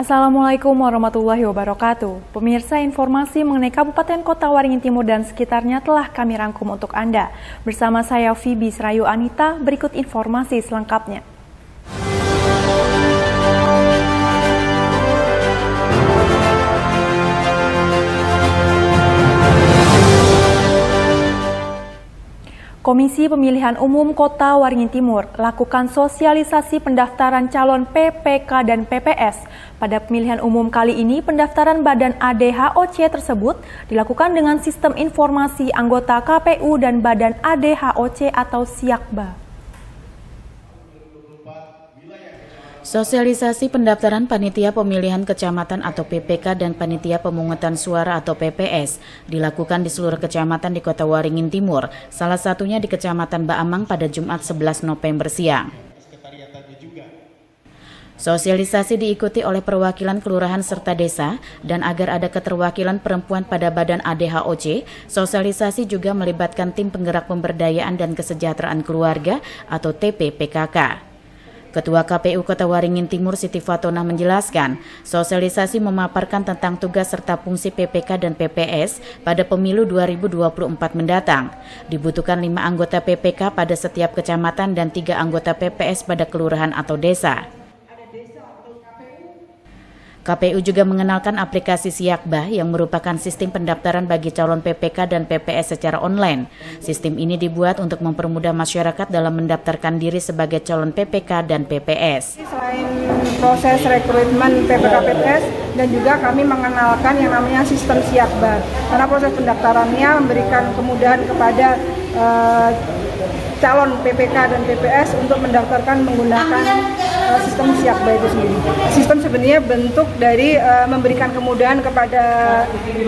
Assalamualaikum warahmatullahi wabarakatuh. Pemirsa, informasi mengenai Kabupaten Kota Waringin Timur dan sekitarnya telah kami rangkum untuk Anda. Bersama saya Fibi Serayu Anita, berikut informasi selengkapnya. Komisi Pemilihan Umum Kota Waringin Timur lakukan sosialisasi pendaftaran calon PPK dan PPS. Pada pemilihan umum kali ini, pendaftaran Badan ADHOC tersebut dilakukan dengan sistem informasi anggota KPU dan Badan ADHOC atau Siakba. Sosialisasi pendaftaran Panitia Pemilihan Kecamatan atau PPK dan Panitia Pemungutan Suara atau PPS dilakukan di seluruh kecamatan di Kota Waringin Timur, salah satunya di Kecamatan Baamang pada Jumat 11 November siang. Sosialisasi diikuti oleh perwakilan kelurahan serta desa, dan agar ada keterwakilan perempuan pada Badan ADHOC, sosialisasi juga melibatkan tim penggerak pemberdayaan dan kesejahteraan keluarga atau TPPKK. Ketua KPU Kota Waringin Timur Siti Fatona menjelaskan, sosialisasi memaparkan tentang tugas serta fungsi PPK dan PPS pada pemilu 2024 mendatang. Dibutuhkan 5 anggota PPK pada setiap kecamatan dan 3 anggota PPS pada kelurahan atau desa. KPU juga mengenalkan aplikasi Siakba yang merupakan sistem pendaftaran bagi calon PPK dan PPS secara online. Sistem ini dibuat untuk mempermudah masyarakat dalam mendaftarkan diri sebagai calon PPK dan PPS. Selain proses rekrutmen PPK PPS, dan juga kami mengenalkan yang namanya sistem Siakba. Karena proses pendaftarannya memberikan kemudahan kepada calon PPK dan PPS untuk mendaftarkan menggunakan sistem Siakba itu sendiri. Sistem sebenarnya bentuk dari memberikan kemudahan kepada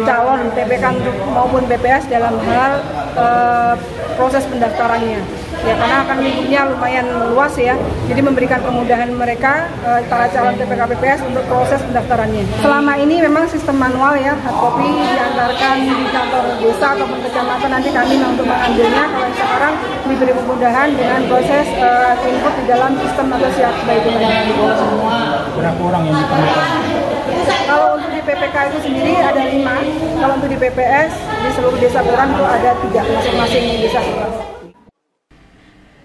calon PPK maupun PPS dalam hal proses pendaftarannya. Ya, karena akan lingkupnya lumayan luas ya, jadi memberikan kemudahan mereka para calon PPK PPS untuk proses pendaftarannya. Selama ini memang sistem manual ya, hard copy diantarkan di kantor desa ataupun kecamatan, nanti kami untuk mengambilnya. Kalau sekarang diberi kemudahan dengan proses input di dalam sistem atau Siakba itu. Berapa orang yang diperlukan? Kalau untuk di PPK itu sendiri ada 5, kalau untuk di PPS di seluruh desa kelurahan itu ada 3 masing-masing desa.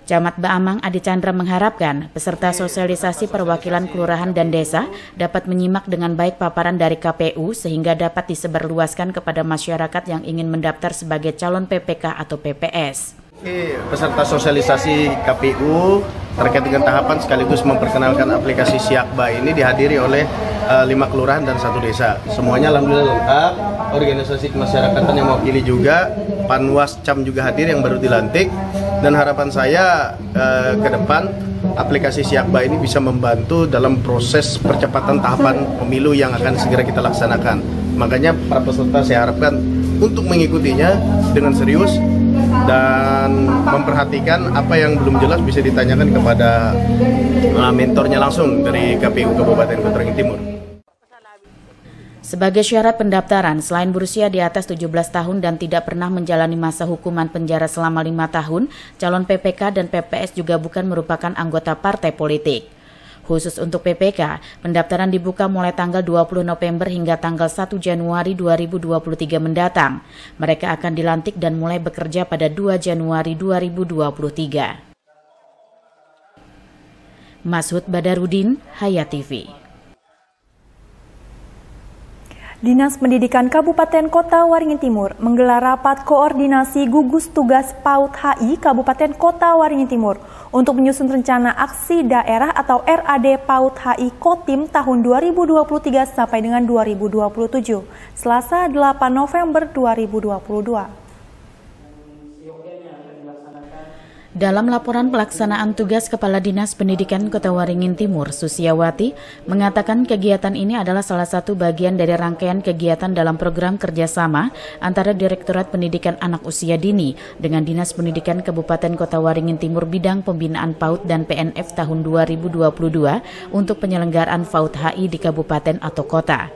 Camat Baamang Adi Chandra mengharapkan peserta sosialisasi perwakilan kelurahan dan desa dapat menyimak dengan baik paparan dari KPU sehingga dapat disebarluaskan kepada masyarakat yang ingin mendaftar sebagai calon PPK atau PPS. Peserta sosialisasi KPU terkait dengan tahapan sekaligus memperkenalkan aplikasi Siakba ini dihadiri oleh 5 kelurahan dan 1 desa. Semuanya alhamdulillah lengkap, organisasi kemasyarakatan yang mewakili juga, Panwascam juga hadir yang baru dilantik, dan harapan saya ke depan aplikasi Siakba ini bisa membantu dalam proses percepatan tahapan pemilu yang akan segera kita laksanakan. Makanya para peserta saya harapkan untuk mengikutinya dengan serius dan memperhatikan apa yang belum jelas bisa ditanyakan kepada mentornya langsung dari KPU Kabupaten Kota Waringin Timur. Sebagai syarat pendaftaran, selain berusia di atas 17 tahun dan tidak pernah menjalani masa hukuman penjara selama 5 tahun, calon PPK dan PPS juga bukan merupakan anggota partai politik. Khusus untuk PPK, pendaftaran dibuka mulai tanggal 20 November hingga tanggal 1 Januari 2023 mendatang. Mereka akan dilantik dan mulai bekerja pada 2 Januari 2023. Masud Badarudin, Hayat TV. Dinas Pendidikan Kabupaten Kota Waringin Timur menggelar rapat koordinasi gugus tugas PAUD HI Kabupaten Kota Waringin Timur untuk menyusun rencana aksi daerah atau RAD PAUD HI Kotim tahun 2023 sampai dengan 2027, Selasa 8 November 2022. Dalam laporan pelaksanaan tugas Kepala Dinas Pendidikan Kota Waringin Timur, Susiawati, mengatakan kegiatan ini adalah salah satu bagian dari rangkaian kegiatan dalam program kerjasama antara Direktorat Pendidikan Anak Usia Dini dengan Dinas Pendidikan Kabupaten Kota Waringin Timur bidang pembinaan PAUD dan PNF tahun 2022 untuk penyelenggaraan PAUD HI di kabupaten atau kota.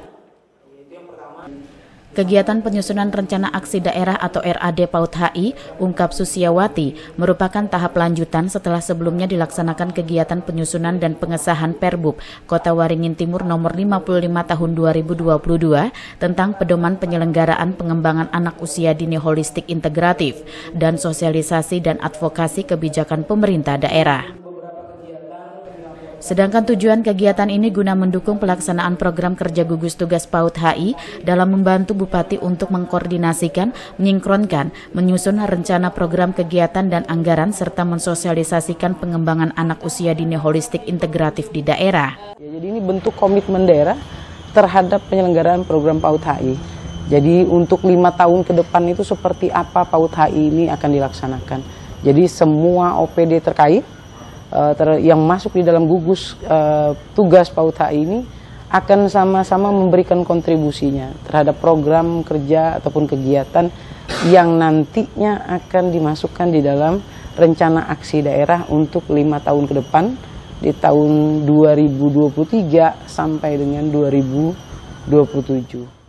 Kegiatan penyusunan rencana aksi daerah atau RAD PAUD HI, ungkap Susiawati, merupakan tahap lanjutan setelah sebelumnya dilaksanakan kegiatan penyusunan dan pengesahan Perbub Kota Waringin Timur nomor 55 tahun 2022 tentang pedoman penyelenggaraan pengembangan anak usia dini holistik integratif dan sosialisasi dan advokasi kebijakan pemerintah daerah. Sedangkan tujuan kegiatan ini guna mendukung pelaksanaan program kerja gugus tugas PAUD HI dalam membantu Bupati untuk mengkoordinasikan, menyinkronkan, menyusun rencana program kegiatan dan anggaran serta mensosialisasikan pengembangan anak usia dini holistik integratif di daerah. Jadi ini bentuk komitmen daerah terhadap penyelenggaraan program PAUD HI. Jadi untuk 5 tahun ke depan itu seperti apa PAUD HI ini akan dilaksanakan. Jadi semua OPD terkait yang masuk di dalam gugus tugas PAUD HI ini akan sama-sama memberikan kontribusinya terhadap program kerja ataupun kegiatan yang nantinya akan dimasukkan di dalam rencana aksi daerah untuk 5 tahun ke depan di tahun 2023 sampai dengan 2027.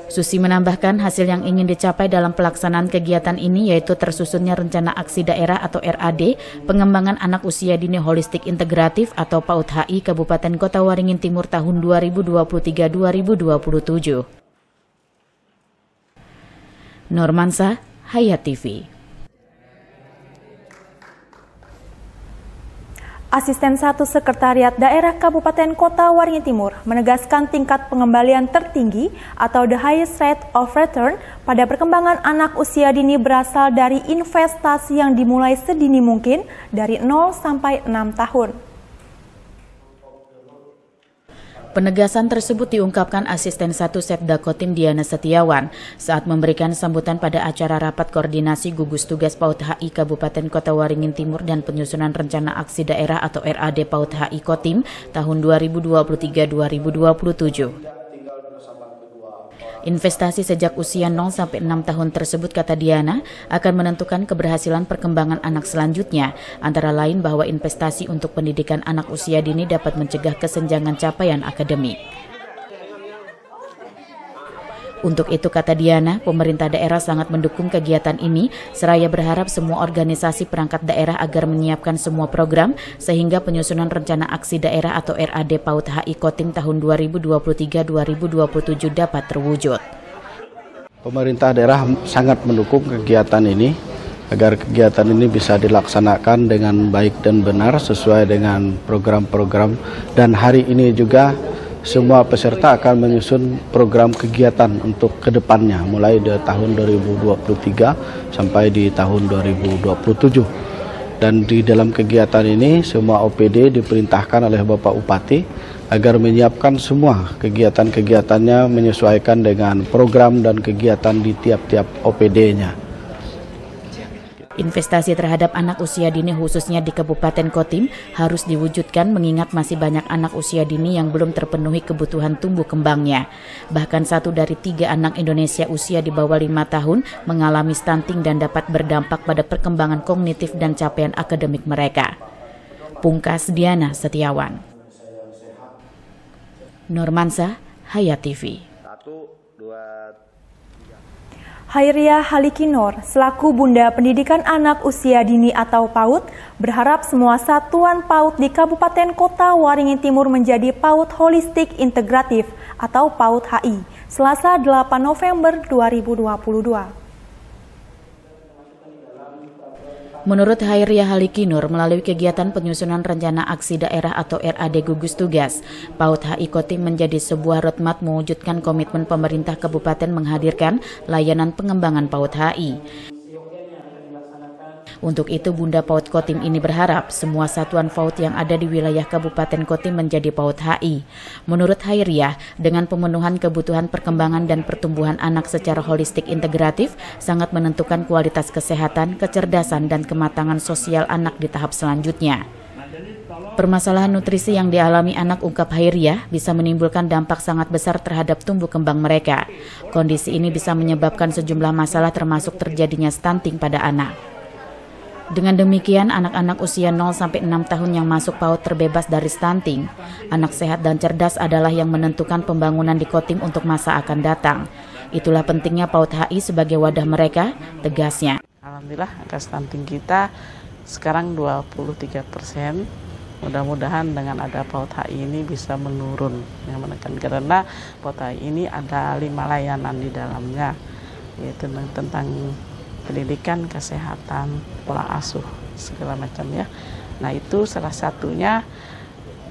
Susi menambahkan hasil yang ingin dicapai dalam pelaksanaan kegiatan ini yaitu tersusunnya rencana aksi daerah atau RAD pengembangan anak usia dini holistik integratif atau PAUD HI Kabupaten Kota Waringin Timur tahun 2023-2027. Normansa, Hayat TV. Asisten 1 Sekretariat Daerah Kabupaten Kota Waringin Timur menegaskan tingkat pengembalian tertinggi atau the highest rate of return pada perkembangan anak usia dini berasal dari investasi yang dimulai sedini mungkin dari 0 sampai 6 tahun. Penegasan tersebut diungkapkan Asisten 1 Setda Kotim Diana Setiawan saat memberikan sambutan pada acara rapat koordinasi gugus tugas PAUD HI Kabupaten Kota Waringin Timur dan penyusunan rencana aksi daerah atau RAD PAUD HI Kotim tahun 2023-2027. Investasi sejak usia 0 sampai 6 tahun tersebut, kata Diana, akan menentukan keberhasilan perkembangan anak selanjutnya, antara lain bahwa investasi untuk pendidikan anak usia dini dapat mencegah kesenjangan capaian akademik. Untuk itu, kata Diana, pemerintah daerah sangat mendukung kegiatan ini, seraya berharap semua organisasi perangkat daerah agar menyiapkan semua program, sehingga penyusunan rencana aksi daerah atau RAD PAUD HI Kotim tahun 2023-2027 dapat terwujud. Pemerintah daerah sangat mendukung kegiatan ini, agar kegiatan ini bisa dilaksanakan dengan baik dan benar sesuai dengan program-program, dan hari ini juga semua peserta akan menyusun program kegiatan untuk kedepannya mulai dari tahun 2023 sampai di tahun 2027. Dan di dalam kegiatan ini semua OPD diperintahkan oleh Bapak Bupati agar menyiapkan semua kegiatan-kegiatannya menyesuaikan dengan program dan kegiatan di tiap-tiap OPD-nya. Investasi terhadap anak usia dini khususnya di Kabupaten Kotim harus diwujudkan mengingat masih banyak anak usia dini yang belum terpenuhi kebutuhan tumbuh kembangnya. Bahkan 1 dari 3 anak Indonesia usia di bawah 5 tahun mengalami stunting dan dapat berdampak pada perkembangan kognitif dan capaian akademik mereka. Pungkas Diana Setiawan. Normansa, Hayat TV. Hairiyah Halikinor, selaku Bunda Pendidikan Anak Usia Dini atau PAUD, berharap semua satuan PAUD di Kabupaten Kota Waringin Timur menjadi PAUD Holistik Integratif atau PAUD HI, Selasa 8 November 2022. Menurut Hairiyah Halikinur, melalui kegiatan penyusunan rencana aksi daerah atau RAD gugus tugas, PAUD HI Kotim menjadi sebuah roadmap mewujudkan komitmen pemerintah kabupaten menghadirkan layanan pengembangan PAUD HI. Untuk itu, Bunda PAUD Kotim ini berharap semua satuan PAUD yang ada di wilayah Kabupaten Kotim menjadi PAUD HI. Menurut Hairiyah, dengan pemenuhan kebutuhan perkembangan dan pertumbuhan anak secara holistik integratif, sangat menentukan kualitas kesehatan, kecerdasan, dan kematangan sosial anak di tahap selanjutnya. Permasalahan nutrisi yang dialami anak, ungkap Hairiyah, bisa menimbulkan dampak sangat besar terhadap tumbuh kembang mereka. Kondisi ini bisa menyebabkan sejumlah masalah termasuk terjadinya stunting pada anak. Dengan demikian, anak-anak usia 0-6 tahun yang masuk PAUD terbebas dari stunting. Anak sehat dan cerdas adalah yang menentukan pembangunan di Kotim untuk masa akan datang. Itulah pentingnya PAUD HI sebagai wadah mereka, tegasnya. Alhamdulillah angka stunting kita sekarang 23%. Mudah-mudahan dengan ada PAUD HI ini bisa menurun. Yang menekan karena PAUD HI ini ada 5 layanan di dalamnya, yaitu tentang pendidikan, kesehatan, pola asuh, segala macam ya. Nah itu salah satunya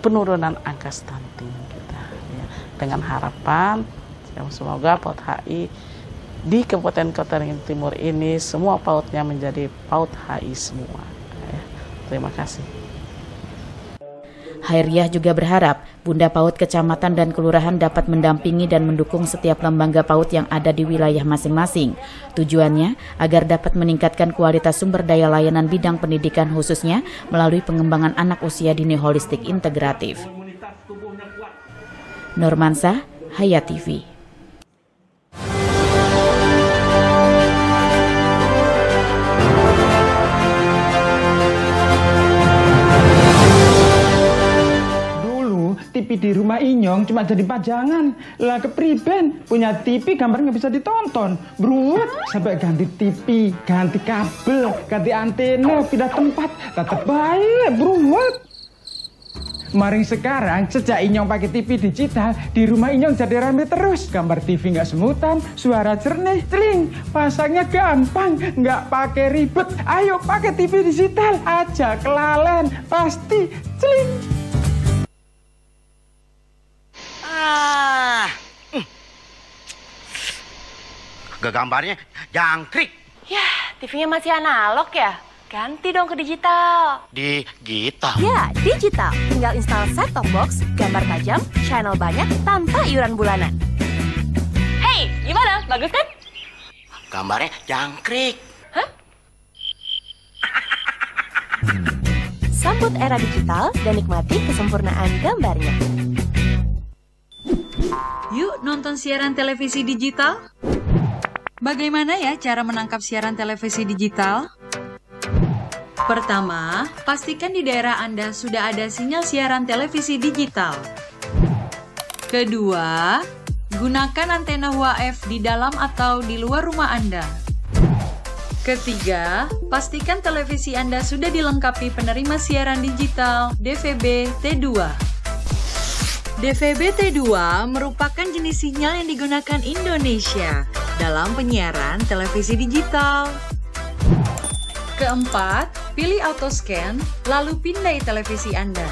penurunan angka stunting kita. Ya. Dengan harapan semoga PAUD HI di Kabupaten Kota Waringin Timur ini semua PAUD-nya menjadi PAUD HI semua. Ya. Terima kasih. Hairiah juga berharap Bunda PAUD Kecamatan dan Kelurahan dapat mendampingi dan mendukung setiap lembaga PAUD yang ada di wilayah masing-masing. Tujuannya agar dapat meningkatkan kualitas sumber daya layanan bidang pendidikan khususnya melalui pengembangan anak usia dini holistik integratif. Nurmansyah, Hayat TV. TV di rumah Inyong cuma jadi pajangan. Lah kepriben punya TV gambar nggak bisa ditonton. Beruat sampai ganti TV, ganti kabel, ganti antena, pindah tempat. Tetap baik, beruat. Maring sekarang sejak Inyong pakai TV digital, di rumah Inyong jadi rame terus. Gambar TV nggak semutan, suara jernih, celing. Pasangnya gampang, nggak pakai ribet. Ayo pakai TV digital aja, kelalen pasti celing. Gambarnya jangkrik. Yah, TV-nya masih analog ya? Ganti dong ke digital. Digital? Ya, digital. Tinggal install set-top box, gambar tajam, channel banyak, tanpa iuran bulanan. Hey, gimana? Bagus kan? Gambarnya jangkrik. Hah? Sambut era digital dan nikmati kesempurnaan gambarnya. Yuk nonton siaran televisi digital. Bagaimana ya cara menangkap siaran televisi digital? Pertama, pastikan di daerah Anda sudah ada sinyal siaran televisi digital. Kedua, gunakan antena UHF di dalam atau di luar rumah Anda. Ketiga, pastikan televisi Anda sudah dilengkapi penerima siaran digital DVB T2. DVB T2 merupakan jenis sinyal yang digunakan Indonesia dalam penyiaran televisi digital. Keempat, pilih auto scan, lalu pindai televisi Anda.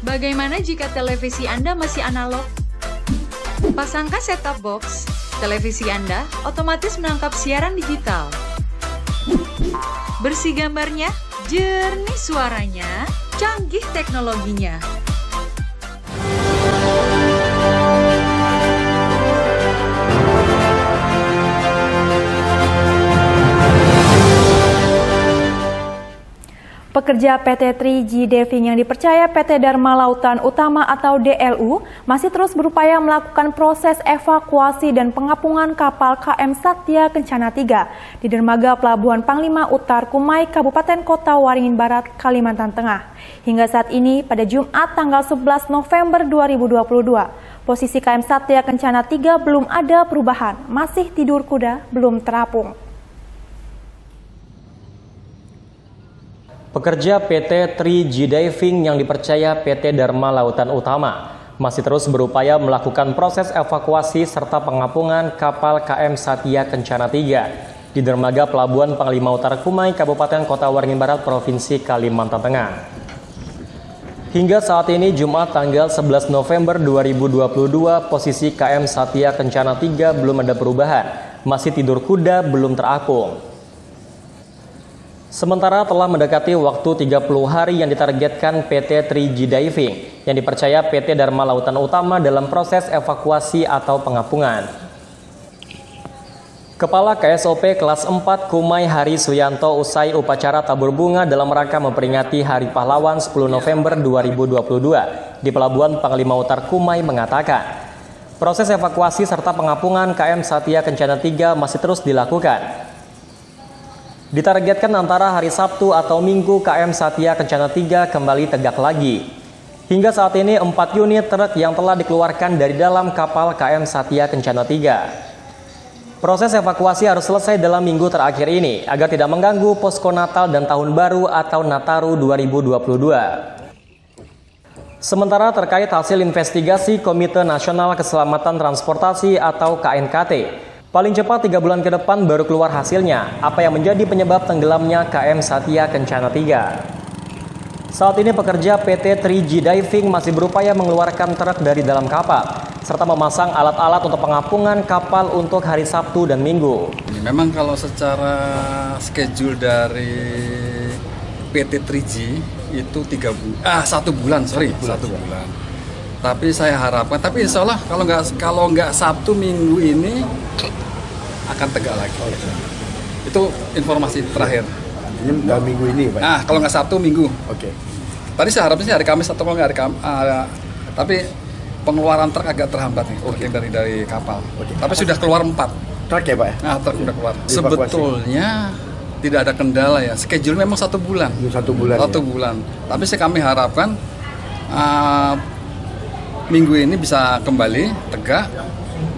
Bagaimana jika televisi Anda masih analog? Pasangkan set-top box, televisi Anda otomatis menangkap siaran digital. Bersih gambarnya, jernih suaranya, canggih teknologinya. Pekerja PT 3G Diving yang dipercaya PT Dharma Lautan Utama atau DLU masih terus berupaya melakukan proses evakuasi dan pengapungan kapal KM Satya Kencana 3 di dermaga Pelabuhan Panglima Utar Kumai, Kabupaten Kota Waringin Barat, Kalimantan Tengah. Hingga saat ini, pada Jumat tanggal 11 November 2022, posisi KM Satya Kencana 3 belum ada perubahan, masih tidur kuda, belum terapung. Pekerja PT 3G Diving yang dipercaya PT Dharma Lautan Utama masih terus berupaya melakukan proses evakuasi serta pengapungan kapal KM Satya Kencana 3 di dermaga Pelabuhan Panglima Utar Kumai, Kabupaten Kota Waringin Barat, Provinsi Kalimantan Tengah. Hingga saat ini, Jumat tanggal 11 November 2022, posisi KM Satya Kencana 3 belum ada perubahan, masih tidur kuda, belum terapung. Sementara telah mendekati waktu 30 hari yang ditargetkan PT 3G Diving yang dipercaya PT Dharma Lautan Utama dalam proses evakuasi atau pengapungan. Kepala KSOP kelas 4 Kumai Hari Suyanto usai upacara tabur bunga dalam rangka memperingati Hari Pahlawan 10 November 2022 di Pelabuhan Panglima Utar Kumai mengatakan, proses evakuasi serta pengapungan KM Satya Kencana 3 masih terus dilakukan. Ditargetkan antara hari Sabtu atau Minggu KM Satya Kencana 3 kembali tegak lagi. Hingga saat ini 4 unit truk yang telah dikeluarkan dari dalam kapal KM Satya Kencana 3. Proses evakuasi harus selesai dalam minggu terakhir ini agar tidak mengganggu posko Natal dan Tahun Baru atau Nataru 2022. Sementara terkait hasil investigasi Komite Nasional Keselamatan Transportasi atau KNKT, paling cepat 3 bulan ke depan baru keluar hasilnya apa yang menjadi penyebab tenggelamnya KM Satya Kencana 3. Saat ini pekerja PT 3G Diving masih berupaya mengeluarkan truk dari dalam kapal, serta memasang alat-alat untuk pengapungan kapal untuk hari Sabtu dan Minggu. Memang kalau secara schedule dari PT 3G itu 1 bulan. Tapi saya harapkan, tapi insya Allah kalau nggak Sabtu Minggu ini akan tegak lagi. Itu informasi terakhir. Ini dalam minggu ini, Pak? Kalau nggak Sabtu Minggu. Oke. Tadi saya harapnya sih hari Kamis atau kalau nggak hari Kamis, tapi pengeluaran truk agak terhambat nih, dari kapal. Tapi sudah keluar 4 truk ya, Pak? Truk sudah keluar. Sebetulnya tidak ada kendala ya. Schedule memang 1 bulan. 1 bulan. 1 bulan. Tapi kami harapkan minggu ini bisa kembali tegak.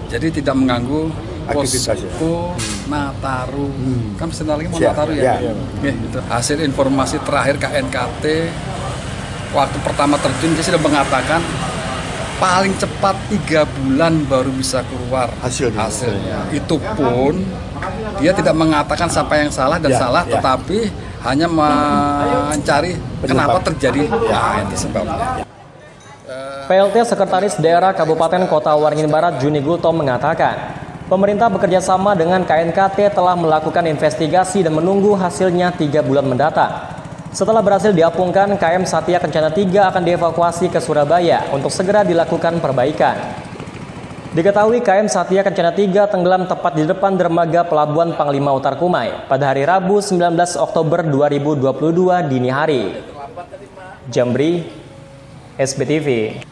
Jadi tidak mengganggu posko Nataru. Kan sebentar lagi mau Nataru ya. Gitu. Hasil informasi terakhir KNKT waktu pertama terjun dia sudah mengatakan paling cepat 3 bulan baru bisa keluar hasilnya. Itu pun dia tidak mengatakan siapa yang salah dan tetapi hanya mencari kenapa terjadi itu sebabnya. PLT Sekretaris Daerah Kabupaten Kota Waringin Barat Juni Gultom mengatakan, pemerintah bekerja sama dengan KNKT telah melakukan investigasi dan menunggu hasilnya 3 bulan mendatang. Setelah berhasil diapungkan, KM Satya Kencana 3 akan dievakuasi ke Surabaya untuk segera dilakukan perbaikan. Diketahui KM Satya Kencana 3 tenggelam tepat di depan dermaga Pelabuhan Panglima Utar Kumai pada hari Rabu 19 Oktober 2022 dini hari. Jamri, SBTV.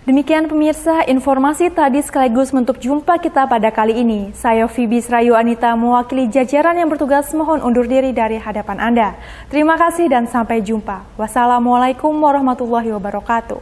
Demikian pemirsa, informasi tadi sekaligus menutup jumpa kita pada kali ini. Saya Fibis Rayu Anita mewakili jajaran yang bertugas mohon undur diri dari hadapan Anda. Terima kasih dan sampai jumpa. Wassalamualaikum warahmatullahi wabarakatuh.